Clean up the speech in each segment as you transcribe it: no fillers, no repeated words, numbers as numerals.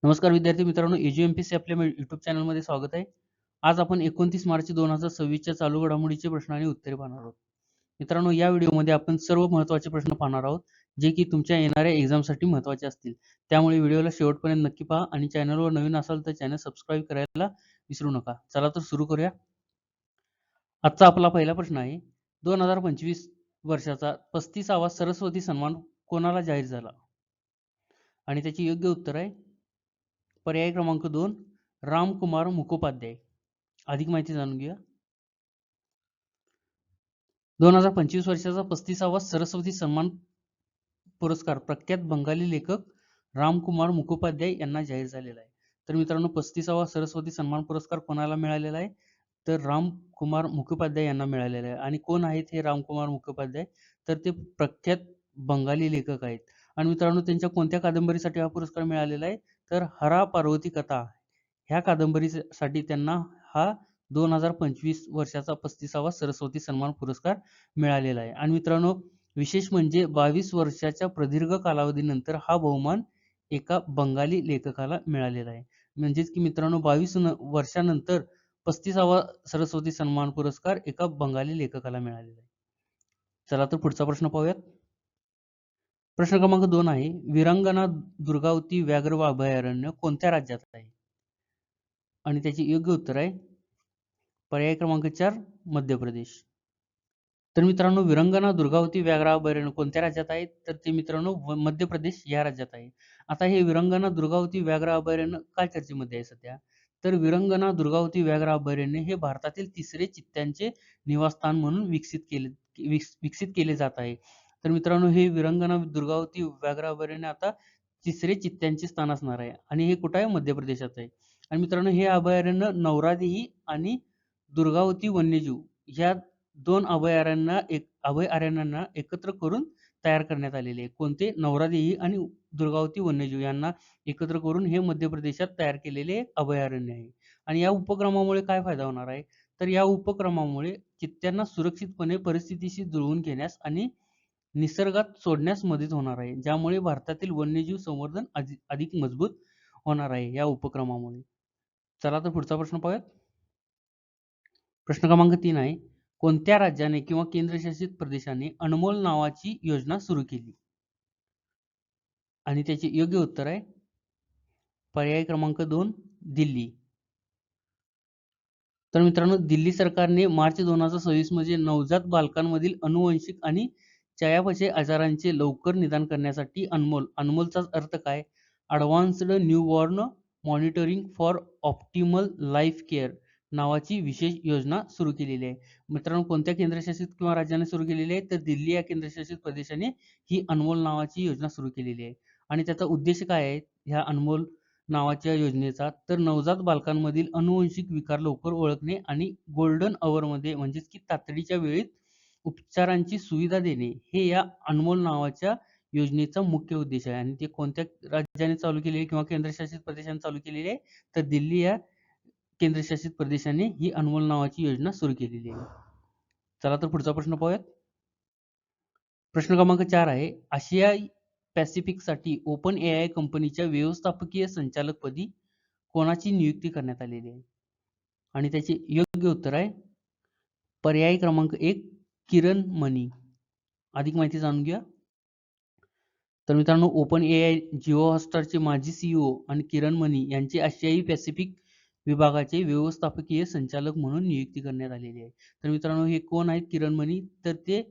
नमस्कार विद्यार्थी मित्रांनो, एजीएमपीसी आपल्या युट्यूब चॅनलमध्ये स्वागत आहे. आज आपण 29 मार्च 2026च्या चालू घडामोडीचे प्रश्न आणि उत्तरे पाहणार आहोत. मित्रांनो, या व्हिडिओमध्ये आपण सर्व महत्त्वाचे प्रश्न पाहणार आहोत, जे की तुमच्या येणाऱ्या एक्झामसाठी महत्त्वाचे असतील. त्यामुळे व्हिडिओला शेवटपर्यंत नक्की पहा आणि चॅनलवर नवीन असाल तर चॅनल सबस्क्राईब करायला विसरू नका. चला तर सुरू करूया. आजचा आपला पहिला प्रश्न आहे, 2025 वर्षाचा 35वा सरस्वती सन्मान कोणाला जाहीर झाला? आणि त्याचे योग्य उत्तर आहे पर्याय क्रमांक 2 रामकुमार मुखोपाध्याय. अधिक माहिती जाणून घेऊया. 2025 वर्षाचा 35वा सरस्वती सन्मान पुरस्कार प्रख्यात बंगाली लेखक रामकुमार मुखोपाध्याय यांना जाहीर झालेला आहे. तर मित्रांनो, 35वा सरस्वती सन्मान पुरस्कार कोणाला मिळालेला आहे? तर रामकुमार मुखोपाध्याय यांना मिळालेला आहे. आणि कोण आहेत हे रामकुमार मुखोपाध्याय? तर ते प्रख्यात बंगाली लेखक आहेत. आणि मित्रांनो, त्यांच्या कोणत्या कादंबरीसाठी हा पुरस्कार मिळालेला आहे? तर हरा पार्वती कथा ह्या कादंबरीसाठी त्यांना हा 2025 वर्षाचा 35वा सरस्वती सन्मान पुरस्कार मिळालेला आहे. आणि मित्रांनो, विशेष म्हणजे 22 वर्षाच्या प्रदीर्घ कालावधीनंतर हा बहुमान एका बंगाली लेखकाला मिळालेला आहे. म्हणजेच की मित्रांनो, 22 वर्षानंतर 35वा सरस्वती सन्मान पुरस्कार एका बंगाली लेखकाला मिळालेला आहे. चला तर पुढचा प्रश्न पाहूयात. प्रश्न क्रमांक 2 आहे, वीरांगना दुर्गावती व्याघ्र अभयारण्य कोणत्या राज्यात आहे? आणि त्याचे योग्य उत्तर आहे पर्याय क्रमांक 4 मध्य प्रदेश. तर मित्रांनो, वीरांगना दुर्गावती व्याघ्र अभयारण्य कोणत्या राज्यात आहे? तर ते मित्रांनो मध्य प्रदेश या राज्यात आहे. आता हे वीरांगना दुर्गावती व्याघ्र अभयारण्य काय चर्चेमध्ये आहे सध्या? तर वीरांगना दुर्गावती व्याघ्र अभयारण्य हे भारतातील तिसरे चित्त्यांचे निवासस्थान म्हणून विकसित केले जात आहे. तर मित्रांनो, हे वीरांगना दुर्गावती व्याघ्र अभयारण्य आता तिसरे चित्त्यांचे स्थान असणार आहे आणि हे कुठे आहे? मध्य प्रदेशात आहे. आणि मित्रांनो, हे अभयारण्य नवरादेही आणि दुर्गावती वन्यजीव ह्या दोन अभयारण्यांना एकत्र करून तयार करण्यात आलेले आहे. कोणते? नवरादेही आणि दुर्गावती वन्यजीव यांना एकत्र करून हे मध्य प्रदेशात तयार केलेले एक अभयारण्य आहे. आणि या उपक्रमामुळे काय फायदा होणार आहे? तर या उपक्रमामुळे चित्त्यांना सुरक्षितपणे परिस्थितीशी जुळवून घेण्यास आणि निसर्गात सोडण्यास मदत होणार आहे, ज्यामुळे भारतातील वन्यजीव संवर्धन अधिक मजबूत होणार आहे या उपक्रमामुळे. चला तर पुढचा प्रश्न पाहूयात. प्रश्न क्रमांक 3 आहे, कोणत्या राज्याने किंवा केंद्रशासित प्रदेशाने अनमोल नावाची योजना सुरू केली? आणि त्याचे योग्य उत्तर आहे पर्याय क्रमांक 2 दिल्ली. तर मित्रांनो, दिल्ली सरकारने मार्च 2026 मध्ये नवजात बालकांमधील अनुवंशिक आणि चयापचय आजारांचे लवकर निदान करण्यासाठी अनमोलचा अर्थ काय? Advanced newborn monitoring for optimal life care नावाची विशेष योजना सुरू केलेली आहे. मित्रांनो, कोणत्या केंद्रशासित किंवा राज्याने सुरू केलेली आहे? तर दिल्ली या केंद्रशासित प्रदेशाने ही अनमोल नावाची योजना सुरू केलेली आहे. आणि त्याचा उद्देश काय आहे ह्या अनमोल नावाच्या योजनेचा? तर नवजात बालकांमधील अनुवंशिक विकार लवकर ओळखणे आणि गोल्डन अवरमध्ये म्हणजेच की तातडीच्या वेळेत उपचारांची सुविधा देणे हे या अनमोल नावाच्या योजनेचा मुख्य उद्देश आहे. आणि ते कोणत्या राज्याने चालू केलेले किंवा केंद्रशासित प्रदेशाने चालू केलेले आहे? तर दिल्ली या केंद्रशासित प्रदेशाने ही अनमोल नावाची योजना सुरू केलेली आहे. चला तर पुढचा प्रश्न पाहूयात. प्रश्न क्रमांक 4 आहे, आशियाई पॅसिफिकसाठी ओपन एआय कंपनीच्या व्यवस्थापकीय संचालकपदी कोणाची नियुक्ती करण्यात आलेली आहे? आणि त्याचे योग्य उत्तर आहे पर्याय क्रमांक 1 किरण मनी. अधिक माहिती जाणून घ्या. तर मित्रांनो, ओपन एआय जिओ हॉटस्टारचे माजी सीईओ आणि किरण मनी यांची आशियाई पॅसिफिक विभागाचे व्यवस्थापकीय संचालक म्हणून नियुक्ती करण्यात आलेली आहे. तर मित्रांनो, हे कोण आहेत किरण मनी? तर ते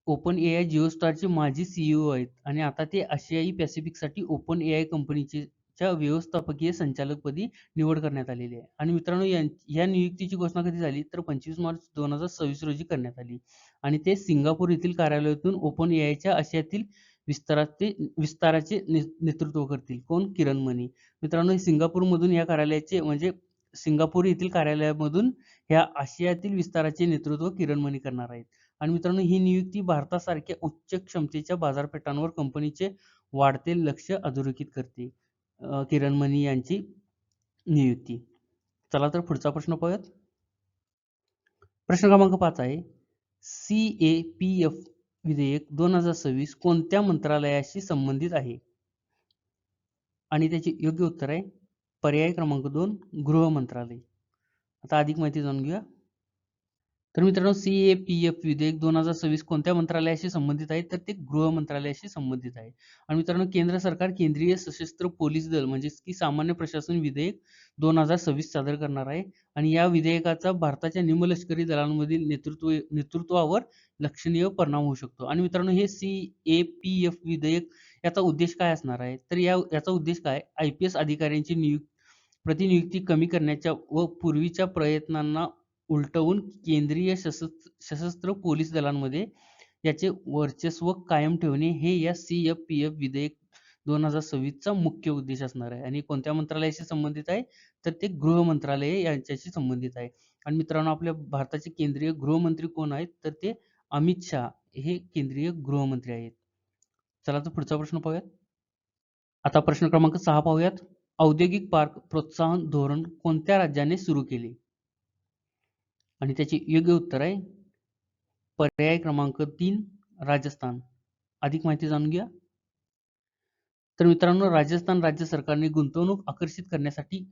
ओपन एआय जिओस्टारचे माजी सीईओ आहेत आणि आता ते आशियाई पॅसिफिकसाठी ओपन एआय कंपनीच्या व्यवस्थापकीय संचालकपदी निवड करण्यात आलेली आहे. आणि मित्रांनो, या नियुक्तीची घोषणा कधी झाली? तर 25 मार्च 2026 रोजी करण्यात आली. आणि ते सिंगापूर येथील कार्यालयातून ओपन एआयच्या आशियातील विस्ताराचे नेतृत्व करतील. कोण? किरण मनी. मित्रांनो, सिंगापूरमधून या कार्यालयाचे म्हणजे सिंगापूर येथील कार्यालयामधून ह्या आशियातील विस्ताराचे नेतृत्व किरण मनी करणार आहेत. आणि मित्रांनो, ही नियुक्ती भारतासारख्या उच्च क्षमतेच्या बाजारपेठांवर कंपनीचे वाढते लक्ष अधोरेखित करते. किरण मनी यांची नियुक्ती. चला तर पुढचा प्रश्न पाहूयात. प्रश्न क्रमांक 5 आहे, CAPF विधेयक 2026 कोणत्या मंत्रालयाशी संबंधित आहे? आणि त्याचे योग्य उत्तर आहे पर्याय क्रमांक 2 गृह मंत्रालय. आता अधिक माहिती जाणून घेऊया. तर मित्रांनो CAPF विधेयक 2026 कोणत्या मंत्रालयाशी संबंधित आहे? तर ते गृह मंत्रालयाशी संबंधित आहे. आणि मित्रांनो केंद्र सरकार केंद्रीय सशस्त्र पोलीस दल म्हणजेच की सामान्य प्रशासन विधेयक 2026 सादर करणार आहे. आणि या विधेयकाचा भारताच्या निमलष्करी दलांमधील नेतृत्वावर लक्षणीय परिणाम होऊ शकतो. आणि मित्रांनो हे CAPF विधेयक याचा उद्देश काय असणार आहे? तर याचा उद्देश काय? IPS अधिकाऱ्यांची प्रतिनियुक्ती कमी करण्याच्या व पूर्वीच्या प्रयत्नांना उलटवून केंद्रीय सशस्त्र पोलीस दलांमध्ये याचे वर्चस्व कायम ठेवणे हे या CAPF विधेयक 2026 चा मुख्य उद्देश असणार आहे. आणि कोणत्या मंत्रालयाशी संबंधित आहे? तर ते गृह मंत्रालय यांच्याशी संबंधित आहे. आणि मित्रांनो आपल्या भारताचे केंद्रीय गृहमंत्री कोण आहेत? तर ते अमित शहा हे केंद्रीय गृहमंत्री आहेत. चला तर पुढचा प्रश्न पाहूयात. आता प्रश्न क्रमांक 6 पाहूयात. औद्योगिक पार्क प्रोत्साहन धोरण कोणत्या राज्याने सुरू केले? आणि त्याचे योग्य उत्तर आहे पर्याय क्रमांक 3 राजस्थान. अधिक माहिती जाणून घ्या. तर मित्रांनो राजस्थान राज्य सरकारने गुंतवणूक आकर्षित करण्यासाठी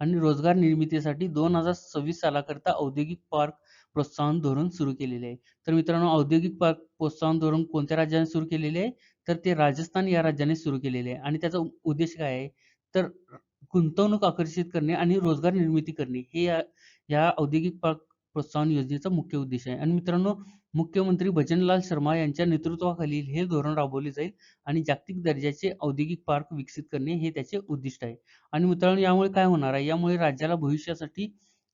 आणि रोजगार निर्मितीसाठी 2026 सालाकरता औद्योगिक पार्क प्रोत्साहन धोरण सुरू केलेले आहे. तर मित्रांनो औद्योगिक पार्क प्रोत्साहन धोरण कोणत्या राज्याने सुरू केलेले आहे? तर ते राजस्थान या राज्याने सुरू केलेले आहे. आणि त्याचा उद्देश काय आहे? तर गुंतवणूक आकर्षित करणे आणि रोजगार निर्मिती करणे हे या औद्योगिक पार्क प्रोत्साहन योजनेचा मुख्य उद्देश आहे. आणि मित्रांनो मुख्यमंत्री भजनलाल शर्मा यांच्या नेतृत्वाखाली हे धोरण राबवले जाईल आणि जागतिक दर्जाचे औद्योगिक पार्क विकसित करणे हे त्याचे उद्दिष्ट आहे. आणि मित्रांनो यामुळे काय होणार आहे? यामुळे राज्याला भविष्यासाठी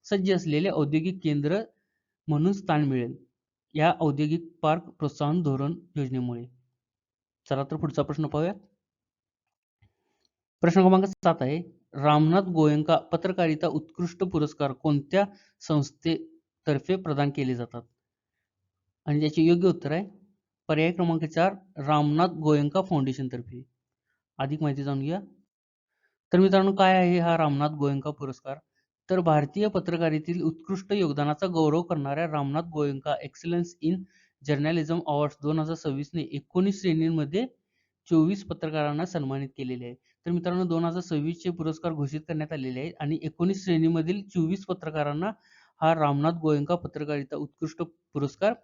सज्ज असलेले औद्योगिक केंद्र म्हणून स्थान मिळेल या औद्योगिक पार्क प्रोत्साहन धोरण योजनेमुळे. चला तर पुढचा प्रश्न पाहूया. प्रश्न क्रमांक 7 आहे. रामनाथ गोयंका पत्रकारिता उत्कृष्ट पुरस्कार कोणत्या संस्थेतर्फे प्रदान केले जातात? आणि त्याचे योग्य उत्तर आहे पर्याय क्रमांक 4 रामनाथ गोयंका फाउंडेशन तर्फे. अधिक माहिती जाणून घ्या. तर मित्रांनो काय आहे हा रामनाथ गोयंका पुरस्कार? तर भारतीय पत्रकारितेतील उत्कृष्ट योगदानाचा गौरव करणाऱ्या Ramnath Goenka excellence in journalism awards 2026 ने 19 श्रेणींमध्ये 24 पत्रकारांना सन्मानित केलेले आहे. तर मित्रांनो 2026 चे पुरस्कार घोषित करण्यात आलेले आहेत आणि 19 श्रेणीमधील 24 पत्रकारांना हा रामनाथ गोयंका पत्रकारिता उत्कृष्ट पुरस्कार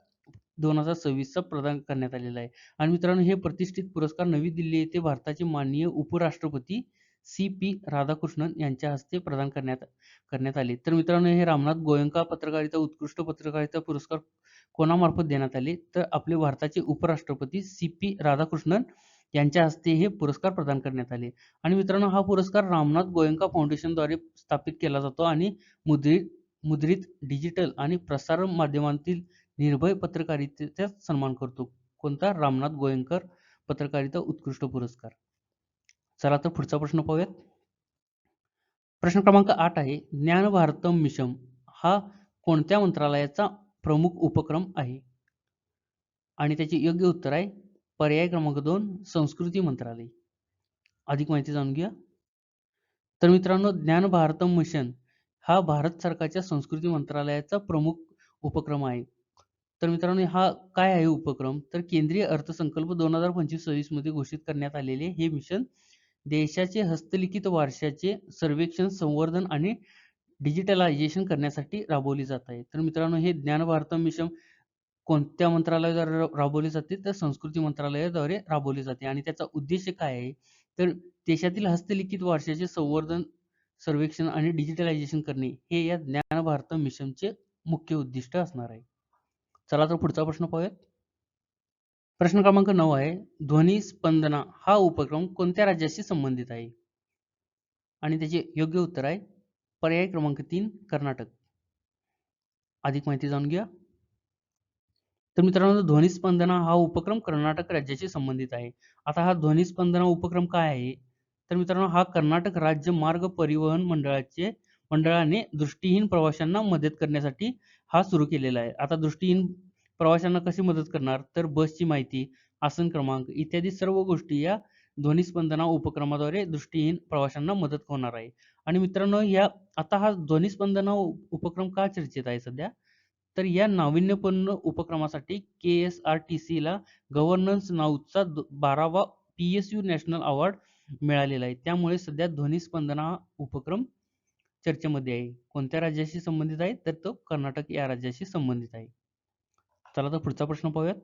2026 चा प्रदान करण्यात आलेला आहे. आणि मित्रांनो हे प्रतिष्ठित पुरस्कार नवी दिल्ली येथे भारताचे माननीय उपराष्ट्रपती CP राधाकृष्णन यांच्या हस्ते प्रदान करण्यात आले. तर मित्रांनो हे रामनाथ गोयंका पत्रकारिता उत्कृष्ट पत्रकारिता पुरस्कार कोणामार्फत देण्यात आले? तर आपले भारताचे उपराष्ट्रपती CP राधाकृष्णन यांच्या हस्ते हे पुरस्कार प्रदान करण्यात आले. आणि मित्रांनो हा पुरस्कार रामनाथ गोयंका फाउंडेशनद्वारे स्थापित केला जातो आणि मुद्रित डिजिटल आणि प्रसारण माध्यमांतील निर्भय पत्रकारितेचा सन्मान करतो. कोणता? रामनाथ गोयंकर पत्रकारिता उत्कृष्ट पुरस्कार. चला तर पुढचा प्रश्न पाहूयात. प्रश्न क्रमांक 8 आहे. ज्ञान भारतम मिशन हा कोणत्या मंत्रालयाचा प्रमुख उपक्रम आहे? आणि त्याचे योग्य उत्तर आहे पर्याय क्रमांक 2 संस्कृती मंत्रालय. अधिक माहिती जाणून घ्या. तर मित्रांनो ज्ञान भारतम मिशन हा भारत सरकारच्या संस्कृती मंत्रालयाचा प्रमुख उपक्रम आहे. तर मित्रांनो हा काय आहे उपक्रम? तर केंद्रीय अर्थसंकल्प 2025-26 मध्ये घोषित करण्यात आलेले हे मिशन देशाचे हस्तलिखित वारशाचे सर्वेक्षण, संवर्धन आणि डिजिटलायझेशन करण्यासाठी राबवली जात आहे. तर मित्रांनो हे ज्ञान भारतम मिशन कोणत्या मंत्रालयाद्वारे राबवले जाते? तर संस्कृती मंत्रालयाद्वारे राबवले जाते. आणि त्याचा उद्देश काय आहे? तर देशातील हस्तलिखित वारशाचे संवर्धन, सर्वेक्षण आणि डिजिटलायझेशन करणे हे या ज्ञान भारतम मिशनचे मुख्य उद्दिष्ट असणार आहे. चला तर पुढचा प्रश्न पाहूयात. प्रश्न क्रमांक 9 आहे. ध्वनी स्पंदना हा उपक्रम कोणत्या राज्याशी संबंधित आहे? आणि त्याचे योग्य उत्तर आहे पर्याय क्रमांक 3 कर्नाटक. अधिक माहिती जाणून घ्या. तर मित्रांनो ध्वनी स्पंदना हा उपक्रम कर्नाटक राज्याशी संबंधित आहे. आता हा ध्वनी स्पंदना उपक्रम काय आहे? तर मित्रांनो हा कर्नाटक राज्य मार्ग परिवहन मंडळाने दृष्टीहीन प्रवाशांना मदत करण्यासाठी हा सुरू केलेला आहे. आता दृष्टीहीन प्रवाशांना कशी मदत करणार? तर बसची माहिती, आसन क्रमांक इत्यादी सर्व गोष्टी या ध्वनी स्पंदना उपक्रमाद्वारे दृष्टीहीन प्रवाशांना मदत होणार आहे. आणि मित्रांनो आता हा ध्वनी स्पंदना उपक्रम का चर्चेत आहे सध्या? तर या नाविन्यपूर्ण उपक्रमासाठी KSRTC ला गव्हर्नन्स नाऊचा 12वा PSU नॅशनल अवॉर्ड मिळालेला आहे. त्यामुळे सध्या ध्वनिस्पंदन हा उपक्रम चर्चेमध्ये आहे. कोणत्या राज्याशी संबंधित आहे? तर तो कर्नाटक या राज्याशी संबंधित आहे. चला तर पुढचा प्रश्न पाहूयात.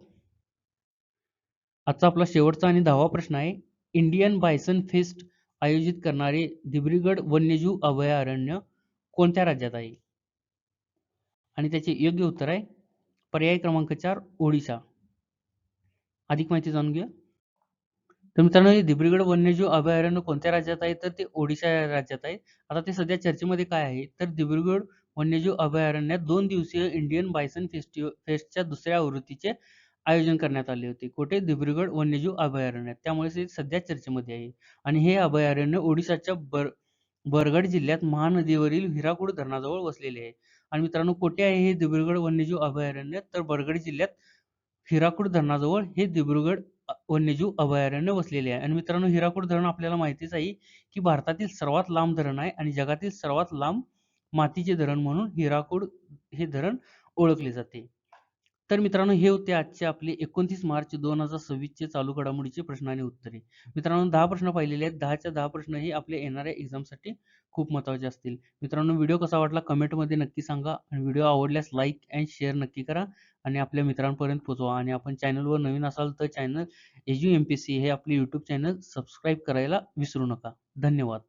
आजचा आपला शेवटचा आणि 10वा प्रश्न आहे. इंडियन बायसन फेस्ट आयोजित करणारे दिब्रुगढ वन्यजीव अभयारण्य कोणत्या राज्यात आहे? आणि त्याचे योग्य उत्तर आहे पर्याय क्रमांक 4 ओडिशा. अधिक माहिती जाणून घेऊया. तर मित्रांनो, हे दिब्रुगढ वन्यजीव अभयारण्य कोणत्या राज्यात आहे? तर ते ओडिशा या राज्यात आहे. आता ते सध्या चर्चेमध्ये काय आहे? तर दिब्रुगढ वन्यजीव अभयारण्यात 2 दिवसीय इंडियन बायसन फेस्टच्या दुसऱ्या आवृत्तीचे आयोजन करण्यात आले होते. कुठे? दिब्रुगढ वन्यजीव अभयारण्यात. त्यामुळे ते सध्या चर्चेमध्ये आहे. आणि हे अभयारण्य ओडिशाच्या बरगड जिल्ह्यात महानदीवरील हिराकूड धरणाजवळ वसलेले आहे. आणि मित्रांनो, कुठे आहे हे दिब्रुगढ वन्यजीव अभयारण्य? तर बरगड जिल्ह्यात हिराकूड धरणाजवळ हे दिब्रुगढ वन्यजीव अभयारण्य वसलेले आहे. आणि मित्रांनो, हिराकूड धरण आपल्याला माहितीच आहे की भारतातील सर्वात लांब धरण आहे आणि जगातील सर्वात लांब मातीचे धरण म्हणून हिराकूड हे धरण ओळखले जाते. तर मित्रांनो, हे होते आजचे आपले 29 मार्च 2026 चे चालू घडामोडीचे प्रश्न आणि उत्तरे. मित्रांनो, 10 प्रश्न पाहिलेले आहेत. 10च्या 10 प्रश्न हे आपल्या येणाऱ्या एक्झामसाठी खूप महत्त्वाचे असतील. मित्रांनो, व्हिडिओ कसा वाटला कमेंटमध्ये नक्की सांगा आणि व्हिडिओ आवडल्यास लाईक अँड शेअर नक्की करा आणि आपल्या मित्रांपर्यंत पोहोचवा. आणि आपण चॅनलवर नवीन असाल तर चॅनल एज्यू MPSC हे आपले यूट्यूब चॅनल सबस्क्राईब करायला विसरू नका. धन्यवाद.